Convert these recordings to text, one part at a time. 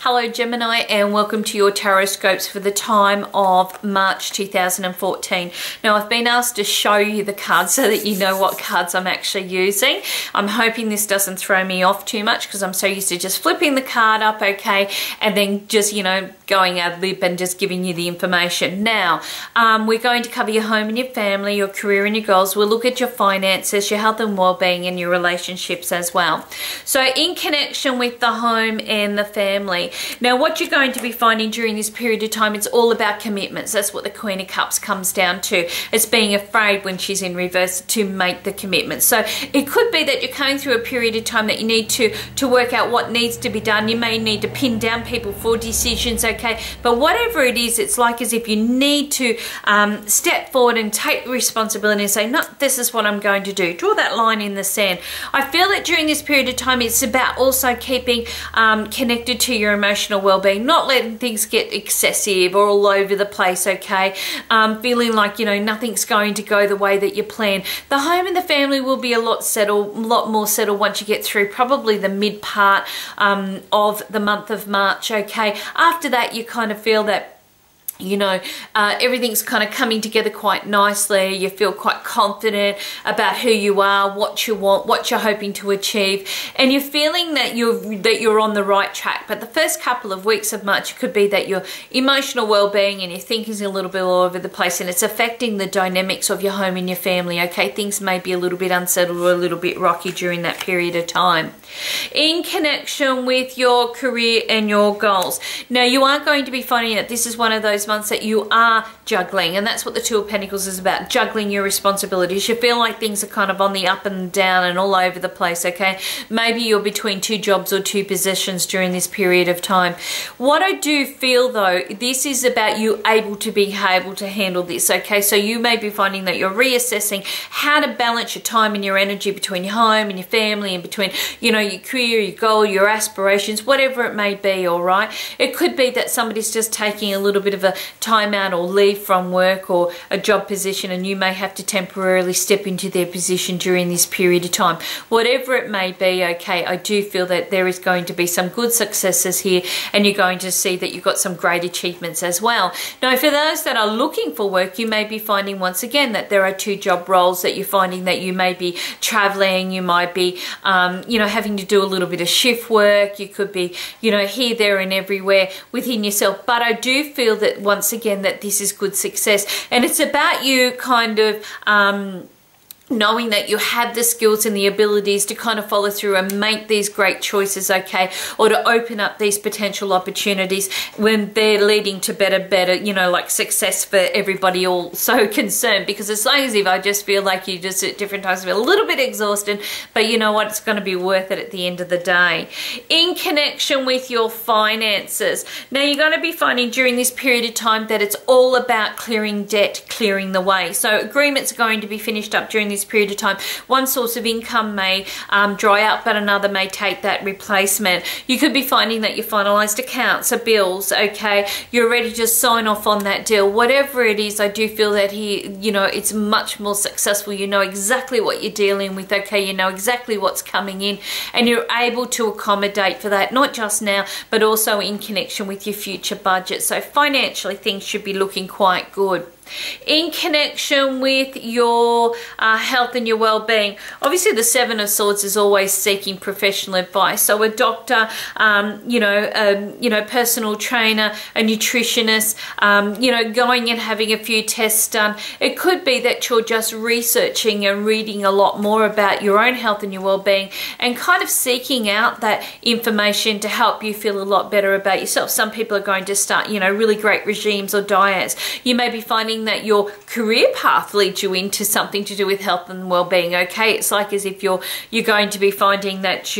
Hello Gemini, and welcome to your Tarotscopes for the time of March 2014. Now I've been asked to show you the cards so that you know what cards I'm actually using. I'm hoping this doesn't throw me off too much because I'm so used to just flipping the card up, okay, and then just, you know, going ad lib and just giving you the information. Now, we're going to cover your home and your family, your career and your goals. We'll look at your finances, your health and well-being, and your relationships as well. So in connection with the home and the family, now what you're going to be finding during this period of time, it's all about commitments. That's what the Queen of Cups comes down to. It's being afraid when she's in reverse to make the commitment. So it could be that you're going through a period of time that you need to work out what needs to be done. You may need to pin down people for decisions, okay? But whatever it is, it's like as if you need to step forward and take responsibility and say, no, this is what I'm going to do. Draw that line in the sand. I feel that during this period of time, it's about also keeping connected to your emotional well-being, not letting things get excessive or all over the place, okay? Feeling like, you know, nothing's going to go the way that you plan. The home and the family will be a lot more settled once you get through probably the mid part of the month of March, okay? After that, you kind of feel that, you know, everything's kind of coming together quite nicely. You feel quite confident about who you are, what you want, what you're hoping to achieve, and you're feeling that you're on the right track. But the first couple of weeks of March, it could be that your emotional well-being and your thinking's a little bit all over the place, and it's affecting the dynamics of your home and your family, okay? Things may be a little bit unsettled or a little bit rocky during that period of time. In connection with your career and your goals, now you are going to be finding that this is one of those months that you are juggling, and that's what the Two of Pentacles is about, juggling your responsibilities. You feel like things are kind of on the up and down and all over the place, okay? Maybe you're between two jobs or two positions during this period of time. What I do feel though, this is about you able to handle this, okay? So you may be finding that you're reassessing how to balance your time and your energy between your home and your family and between, you know, your career, your goal, your aspirations, whatever it may be, all right? It could be that somebody's just taking a little bit of a time out or leave from work or a job position, and you may have to temporarily step into their position during this period of time. Whatever it may be, okay, I do feel that there is going to be some good successes here, and you're going to see that you've got some great achievements as well. Now, for those that are looking for work, you may be finding once again that there are two job roles that you're finding that you may be traveling, you might be, you know, having to do a little bit of shift work. You could be, you know, here, there, and everywhere within yourself. But I do feel that once again that this is good success, and it's about you kind of knowing that you have the skills and the abilities to kind of follow through and make these great choices, okay, or to open up these potential opportunities when they're leading to better, you know, like success for everybody all so concerned. Because it's like as if I just feel like you just at different times feel a little bit exhausted, but you know what, it's going to be worth it at the end of the day. In connection with your finances, now you're going to be finding during this period of time that it's all about clearing debt, clearing the way. So agreements are going to be finished up during this period of time. One source of income may dry up, but another may take that replacement. You could be finding that you finalized accounts or bills, okay, you're ready to sign off on that deal. Whatever it is, I do feel that here, you know, it's much more successful. You know exactly what you're dealing with, okay, you know exactly what's coming in, and you're able to accommodate for that, not just now, but also in connection with your future budget. So financially, things should be looking quite good. In connection with your health and your well-being, obviously the Seven of Swords is always seeking professional advice. So a doctor, you know, personal trainer, a nutritionist, you know, going and having a few tests done. It could be that you're just researching and reading a lot more about your own health and your well-being and kind of seeking out that information to help you feel a lot better about yourself. Some people are going to start, you know, really great regimes or diets. You may be finding that your career path leads you into something to do with health and well-being, okay? It's like as if you're going to be finding that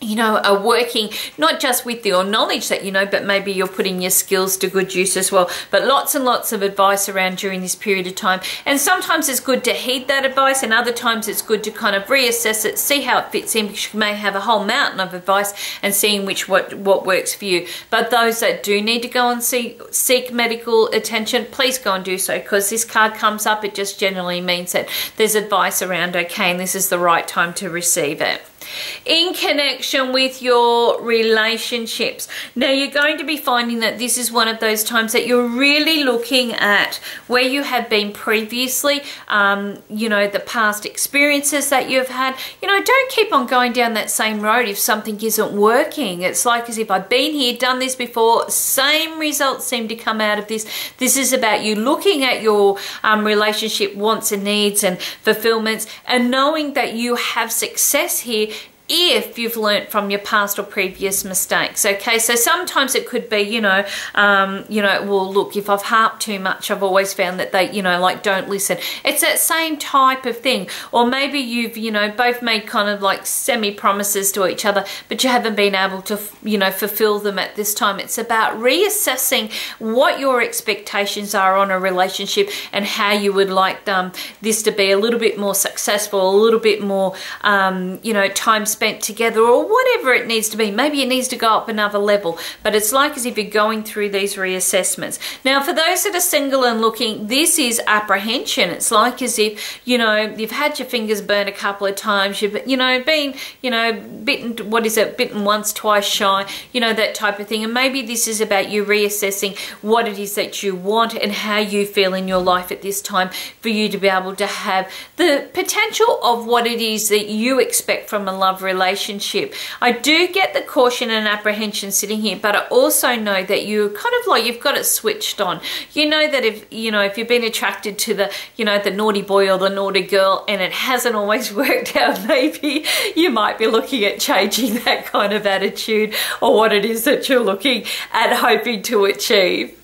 you know, are working not just with your knowledge that you know, but maybe you're putting your skills to good use as well. But lots and lots of advice around during this period of time. And sometimes it's good to heed that advice, and other times it's good to kind of reassess it, see how it fits in, because you may have a whole mountain of advice and seeing what works for you. But those that do need to go and seek medical attention, please go and do so, because this card comes up, it just generally means that there's advice around, okay, and this is the right time to receive it. In connection with your relationships. Now, you're going to be finding that this is one of those times that you're really looking at where you have been previously, you know, the past experiences that you've had. You know, don't keep on going down that same road if something isn't working. It's like as if I've been here, done this before, same results seem to come out of this. This is about you looking at your relationship wants and needs and fulfillments and knowing that you have success here if you've learnt from your past or previous mistakes. Okay, so sometimes it could be, you know, well, look, if I've harped too much, I've always found that they, you know, like, don't listen. It's that same type of thing. Or maybe you've, you know, both made kind of like semi-promises to each other, but you haven't been able to, you know, fulfill them at this time. It's about reassessing what your expectations are on a relationship and how you would like this to be a little bit more successful, a little bit more, you know, time spent together, or whatever it needs to be. Maybe it needs to go up another level, but it's like as if you're going through these reassessments. Now, for those that are single and looking, this is apprehension. It's like as if, you know, you've had your fingers burned a couple of times, you've, you know, been, you know, bitten, what is it, bitten once, twice shy, you know, that type of thing. And maybe this is about you reassessing what it is that you want and how you feel in your life at this time for you to be able to have the potential of what it is that you expect from a love relationship. I do get the caution and apprehension sitting here, but I also know that you kind of like, you've got it switched on. You know that if, you know, if you've been attracted to the, you know, the naughty boy or the naughty girl and it hasn't always worked out, maybe you might be looking at changing that kind of attitude or what it is that you're looking at hoping to achieve.